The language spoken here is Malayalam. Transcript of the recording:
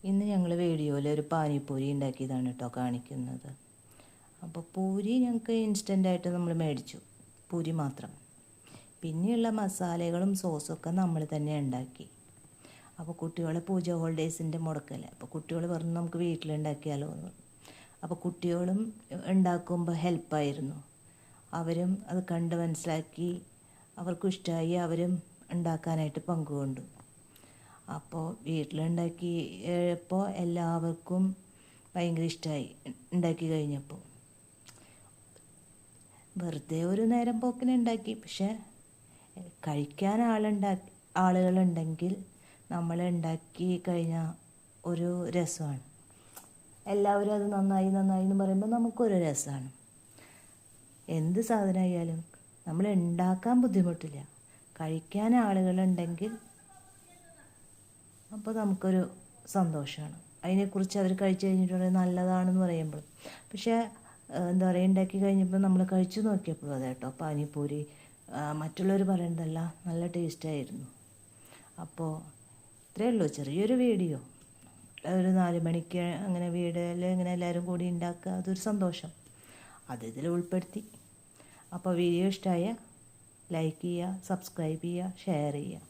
ഇന്ന് ഞങ്ങൾ വീഡിയോയിൽ ഒരു പാനിപ്പൂരി ഉണ്ടാക്കിയതാണ് കേട്ടോ കാണിക്കുന്നത്. അപ്പോൾ പൂരി ഞങ്ങൾക്ക് ഇൻസ്റ്റൻ്റായിട്ട് നമ്മൾ മേടിച്ചു, പൂരി മാത്രം. പിന്നെയുള്ള മസാലകളും സോസൊക്കെ നമ്മൾ തന്നെ ഉണ്ടാക്കി. അപ്പോൾ കുട്ടികളെ പൂജ ഹോളിഡേയ്സിൻ്റെ മുടക്കല്ലേ, അപ്പോൾ കുട്ടികൾ പറഞ്ഞു നമുക്ക് വീട്ടിലുണ്ടാക്കിയാലോ എന്ന്. അപ്പോൾ കുട്ടികളും ഉണ്ടാക്കുമ്പോൾ ഹെൽപ്പായിരുന്നു. അവരും അത് കണ്ട് മനസ്സിലാക്കി, അവർക്കും ഇഷ്ടമായി, അവരും ഉണ്ടാക്കാനായിട്ട് പങ്കുകൊണ്ടു. അപ്പോൾ വീട്ടിലുണ്ടാക്കിയപ്പോൾ എല്ലാവർക്കും ഭയങ്കര ഇഷ്ടമായി. ഉണ്ടാക്കി കഴിഞ്ഞപ്പോൾ വെറുതെ ഒരു നേരം പോക്കിന് ഉണ്ടാക്കി, പക്ഷെ കഴിക്കാൻ ആളുകളുണ്ടെങ്കിൽ നമ്മൾ ഉണ്ടാക്കി കഴിഞ്ഞാൽ ഒരു രസമാണ്. എല്ലാവരും അത് നന്നായി നന്നായി എന്ന് പറയുമ്പോൾ നമുക്കൊരു രസമാണ്. എന്ത് സാധനമായാലും നമ്മൾ ഉണ്ടാക്കാൻ ബുദ്ധിമുട്ടില്ല, കഴിക്കാൻ ആളുകളുണ്ടെങ്കിൽ അപ്പോൾ നമുക്കൊരു സന്തോഷമാണ്. അതിനെക്കുറിച്ച് അവർ കഴിച്ചു കഴിഞ്ഞിട്ടുണ്ടെങ്കിൽ നല്ലതാണെന്ന് പറയുമ്പോൾ, പക്ഷേ എന്താ പറയുക, ഉണ്ടാക്കി കഴിഞ്ഞപ്പോൾ നമ്മൾ കഴിച്ചു നോക്കിയപ്പോഴും അതെ കേട്ടോ, പാനിപ്പൂരി മറ്റുള്ളവർ പറയുന്നതല്ല, നല്ല ടേസ്റ്റായിരുന്നു. അപ്പോൾ ഇത്രയേ ഉള്ളൂ, ചെറിയൊരു വീഡിയോ. ഒരു 4 മണിക്ക് അങ്ങനെ വീട്ടിൽ ഇങ്ങനെ എല്ലാവരും കൂടി ഉണ്ടാക്കുക, അതൊരു സന്തോഷം, അത് ഇതിൽ ഉൾപ്പെടുത്തി. അപ്പോൾ വീഡിയോ ഇഷ്ടമായ ലൈക്ക് ചെയ്യുക, സബ്സ്ക്രൈബ് ചെയ്യുക, ഷെയർ ചെയ്യുക.